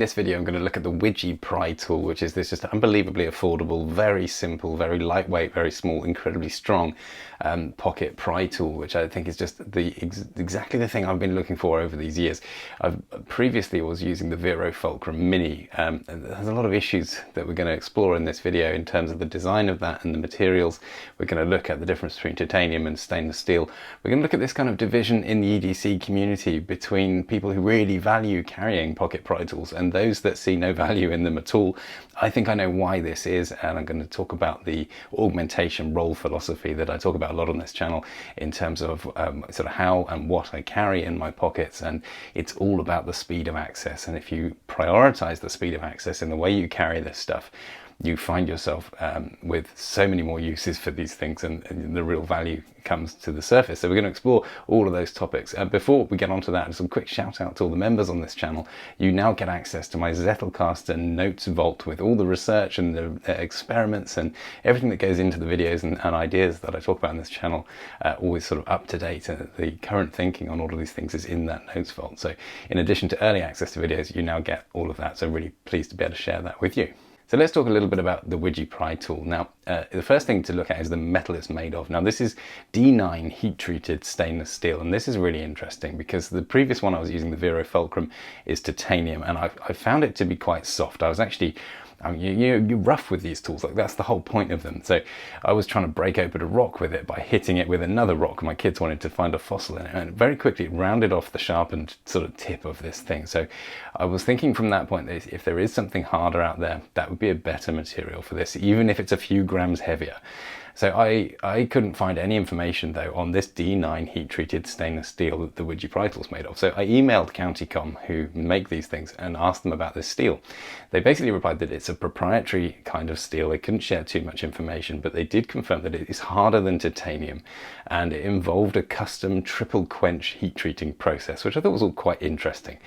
this video I'm going to look at the Widgy Pry Tool, which is this just unbelievably affordable, very simple, very lightweight, very small, incredibly strong pocket pry tool, which I think is just exactly the thing I've been looking for over these years. I previously was using the Vero Fulcrum Mini. There's a lot of issues that we're going to explore in this video in terms of the design of that and the materials. We're going to look at the difference between titanium and stainless steel. We're going to look at this kind of division in the EDC community between people who really value carrying pocket pry tools and those that see no value in them at all. I think I know why this is, and I'm going to talk about the augmentation role philosophy that I talk about a lot on this channel in terms of sort of how and what I carry in my pockets. And it's all about the speed of access, and if you prioritize the speed of access in the way you carry this stuff, you find yourself with so many more uses for these things, and the real value comes to the surface. So we're going to explore all of those topics. Before we get onto that, just a quick shout out to all the members on this channel. You now get access to my Zettelkasten notes vault with all the research and the experiments and everything that goes into the videos and ideas that I talk about in this channel, always sort of up to date. The current thinking on all of these things is in that notes vault. So in addition to early access to videos, you now get all of that. So really pleased to be able to share that with you. So let's talk a little bit about the Widgy Pry Tool. Now, the first thing to look at is the metal it's made of. Now, this is D9 heat-treated stainless steel, and this is really interesting because the previous one I was using, the Vero Fulcrum, is titanium, and I found it to be quite soft. I was actually, you're rough with these tools, like that's the whole point of them. So I was trying to break open a rock with it by hitting it with another rock. My kids wanted to find a fossil in it, and very quickly it rounded off the sharpened sort of tip of this thing. So I was thinking from that point that if there is something harder out there, that would be a better material for this, even if it's a few grams heavier. So I couldn't find any information though on this D9 heat-treated stainless steel that the Widgy Pry Tool is made of. So I emailed Countycom, who make these things, and asked them about this steel. They basically replied that it's a proprietary kind of steel. They couldn't share too much information, but they did confirm that it is harder than titanium, and it involved a custom triple quench heat treating process, which I thought was all quite interesting.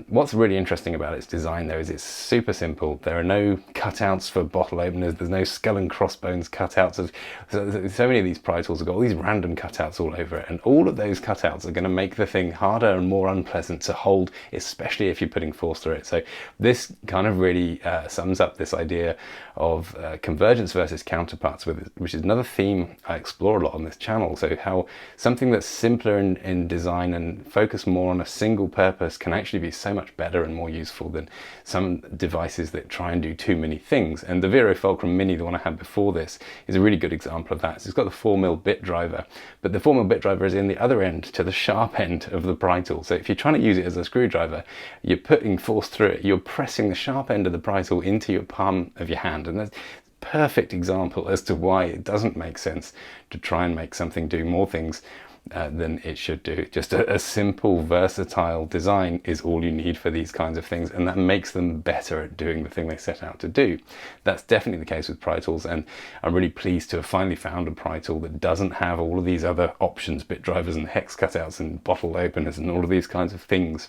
What's really interesting about its design though is it's super simple. There are no cutouts for bottle openers. There's no skull and crossbones cutouts. So many of these pry tools have got all these random cutouts all over it, and all of those cutouts are going to make the thing harder and more unpleasant to hold, especially if you're putting force through it. So this kind of really sums up this idea of convergence versus counterparts, which is another theme I explore a lot on this channel. So how something that's simpler in design and focus more on a single purpose can actually be so much better and more useful than some devices that try and do too many things. And the Vero Fulcrum Mini, the one I had before this, is a really good example of that. So it's got the 4mm bit driver, but the 4mm bit driver is in the other end to the sharp end of the pry tool. So if you're trying to use it as a screwdriver, you're putting force through it, you're pressing the sharp end of the pry tool into your palm of your hand, and that's a perfect example as to why it doesn't make sense to try and make something do more things than it should do. Just a simple, versatile design is all you need for these kinds of things, and that makes them better at doing the thing they set out to do. That's definitely the case with pry tools, and I'm really pleased to have finally found a pry tool that doesn't have all of these other options, bit drivers and hex cutouts and bottle openers and all of these kinds of things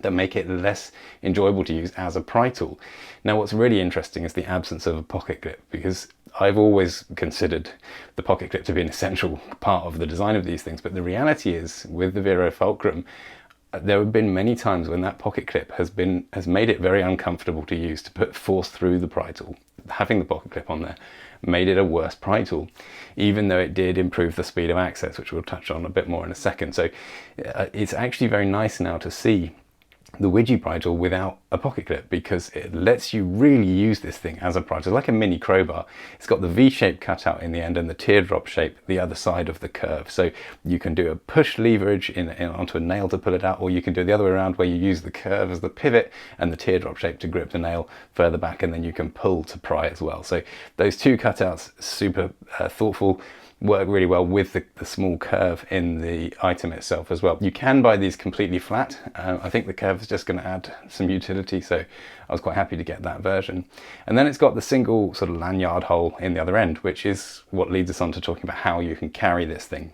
that make it less enjoyable to use as a pry tool. Now, what's really interesting is the absence of a pocket clip, because I've always considered the pocket clip to be an essential part of the design of these things, but the reality is with the Vero Fulcrum, there have been many times when that pocket clip has made it very uncomfortable to use, to put force through the pry tool. Having the pocket clip on there made it a worse pry tool, even though it did improve the speed of access, which we'll touch on a bit more in a second. So it's actually very nice now to see the Widgy Pry Tool without a pocket clip, because it lets you really use this thing as a pry tool, like a mini crowbar. It's got the V-shaped cutout in the end and the teardrop shape the other side of the curve. So you can do a push leverage onto a nail to pull it out, or you can do the other way around where you use the curve as the pivot and the teardrop shape to grip the nail further back, and then you can pull to pry as well. So those two cutouts, super thoughtful, work really well with the small curve in the item itself as well. You can buy these completely flat. I think the curve is just going to add some utility, so I was quite happy to get that version. And then it's got the single sort of lanyard hole in the other end, which is what leads us on to talking about how you can carry this thing.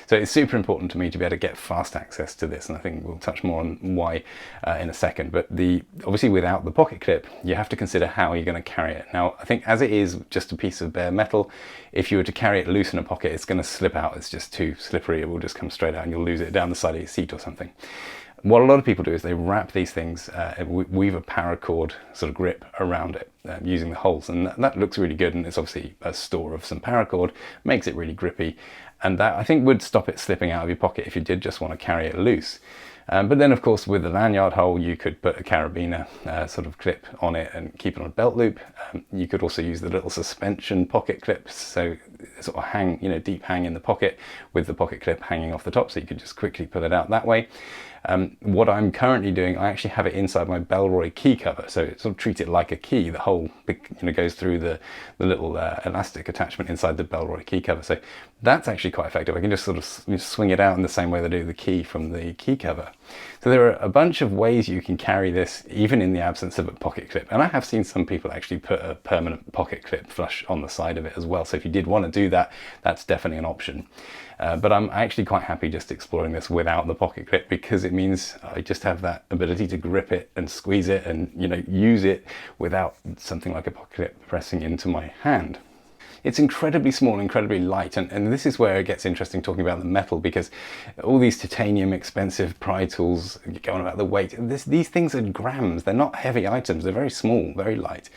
So it's super important to me to be able to get fast access to this, and I think we'll touch more on why in a second. But obviously without the pocket clip, you have to consider how you're going to carry it. Now, I think as it is just a piece of bare metal, if you were to carry it loose in a pocket, it's going to slip out. It's just too slippery. It will just come straight out and you'll lose it down the side of your seat or something. what a lot of people do is they wrap these things, weave a paracord sort of grip around it using the holes, and that looks really good, and it's obviously a store of some paracord, makes it really grippy, and that I think would stop it slipping out of your pocket if you did just want to carry it loose. But then of course with the lanyard hole you could put a carabiner sort of clip on it and keep it on a belt loop. You could also use the little suspension pocket clips, so sort of hang, you know, deep hang in the pocket with the pocket clip hanging off the top, so you could just quickly pull it out that way. What I'm currently doing, I actually have it inside my Bellroy key cover, so it sort of treat it like a key. The whole, you know, goes through the little elastic attachment inside the Bellroy key cover, so that's actually quite effective. I can just sort of swing it out in the same way that I do the key from the key cover. So there are a bunch of ways you can carry this even in the absence of a pocket clip, and I have seen some people actually put a permanent pocket clip flush on the side of it as well, so if you did want to do that, that's definitely an option. But I'm actually quite happy just exploring this without the pocket clip, because it means I just have that ability to grip it and squeeze it and, you know, use it without something like a pocket clip pressing into my hand. It's incredibly small, incredibly light, and this is where it gets interesting talking about the metal, because all these titanium expensive pry tools, going about the weight, these things are grams. They're not heavy items, they're very small, very light,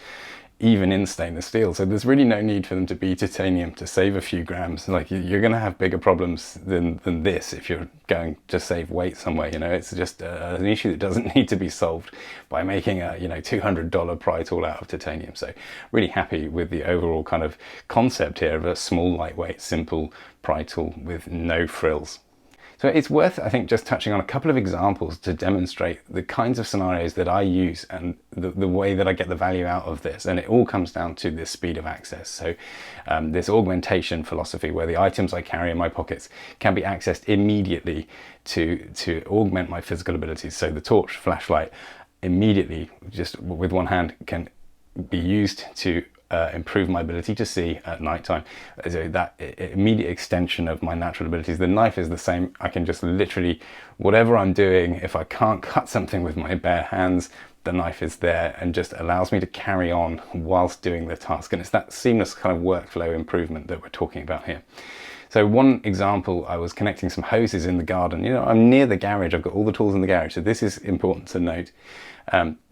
even in stainless steel, so there's really no need for them to be titanium to save a few grams. Like, you're going to have bigger problems than this if you're going to save weight somewhere, you know. It's just an issue that doesn't need to be solved by making a, you know, $200 pry tool out of titanium. So really happy with the overall kind of concept here of a small, lightweight, simple pry tool with no frills. So it's worth, I think, just touching on a couple of examples to demonstrate the kinds of scenarios that I use and the way that I get the value out of this. And it all comes down to this speed of access. So this augmentation philosophy, where the items I carry in my pockets can be accessed immediately to augment my physical abilities. So the torch, flashlight, immediately, just with one hand, can be used to improve my ability to see at night time. So that immediate extension of my natural abilities. The knife is the same. I can just literally, whatever I'm doing, if I can't cut something with my bare hands, the knife is there and just allows me to carry on whilst doing the task. And it's that seamless kind of workflow improvement that we're talking about here. So one example, I was connecting some hoses in the garden. You know, I'm near the garage, I've got all the tools in the garage, so this is important to note.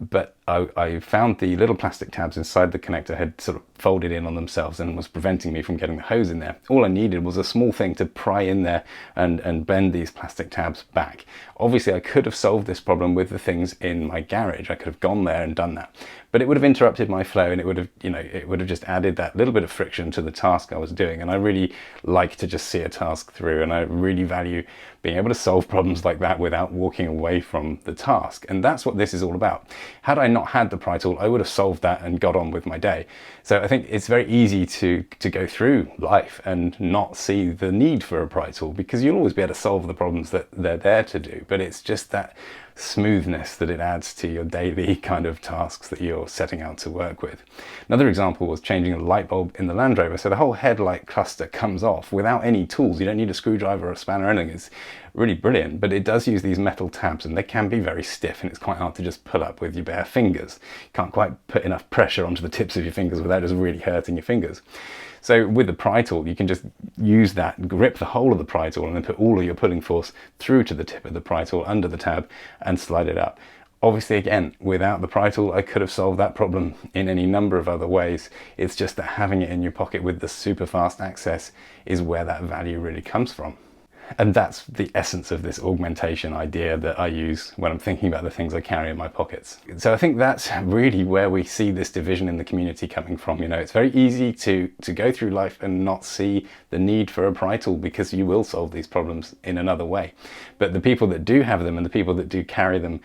But I found the little plastic tabs inside the connector had sort of folded in on themselves and was preventing me from getting the hose in there. All I needed was a small thing to pry in there and bend these plastic tabs back. Obviously, I could have solved this problem with the things in my garage. I could have gone there and done that, but it would have interrupted my flow, and it would have, you know, it would have just added that little bit of friction to the task I was doing. And I really like to just see a task through, and I really value being able to solve problems like that without walking away from the task. And that's what this is all about. Had I not had the pry tool, I would have solved that and got on with my day. So I think it's very easy to go through life and not see the need for a pry tool, because you'll always be able to solve the problems that they're there to do. But it's just that smoothness that it adds to your daily kind of tasks that you're setting out to work with. Another example was changing a light bulb in the Land Rover. So the whole headlight cluster comes off without any tools. You don't need a screwdriver or a spanner or anything. It's really brilliant, but it does use these metal tabs, and they can be very stiff, and it's quite hard to just pull up with your bare fingers. You can't quite put enough pressure onto the tips of your fingers without just really hurting your fingers. So with the pry tool, you can just use that, grip the whole of the pry tool, and then put all of your pulling force through to the tip of the pry tool under the tab and slide it up. Obviously, again, without the pry tool, I could have solved that problem in any number of other ways. It's just that having it in your pocket with the super fast access is where that value really comes from. And that's the essence of this augmentation idea that I use when I'm thinking about the things I carry in my pockets. So I think that's really where we see this division in the community coming from. You know, it's very easy to go through life and not see the need for a pry tool, because you will solve these problems in another way. But the people that do have them, and the people that do carry them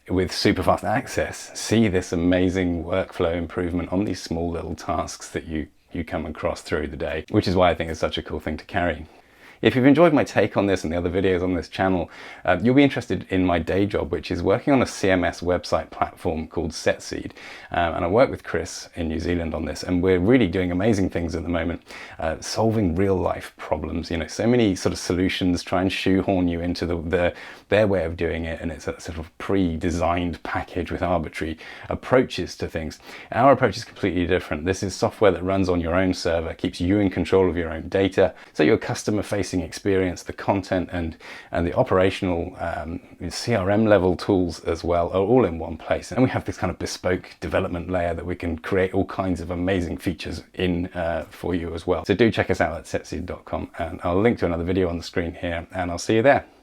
with super fast access, see this amazing workflow improvement on these small little tasks that you come across through the day, which is why I think it's such a cool thing to carry. If you've enjoyed my take on this and the other videos on this channel, you'll be interested in my day job, which is working on a CMS website platform called Setseed. And I work with Chris in New Zealand on this, and we're really doing amazing things at the moment, solving real life problems. You know, so many sort of solutions try and shoehorn you into their way of doing it, and it's a sort of pre-designed package with arbitrary approaches to things. Our approach is completely different. This is software that runs on your own server, keeps you in control of your own data, so your customer facing racing experience, the content and the operational CRM level tools as well are all in one place. And we have this kind of bespoke development layer that we can create all kinds of amazing features in for you as well. So do check us out at setseed.com, and I'll link to another video on the screen here, and I'll see you there.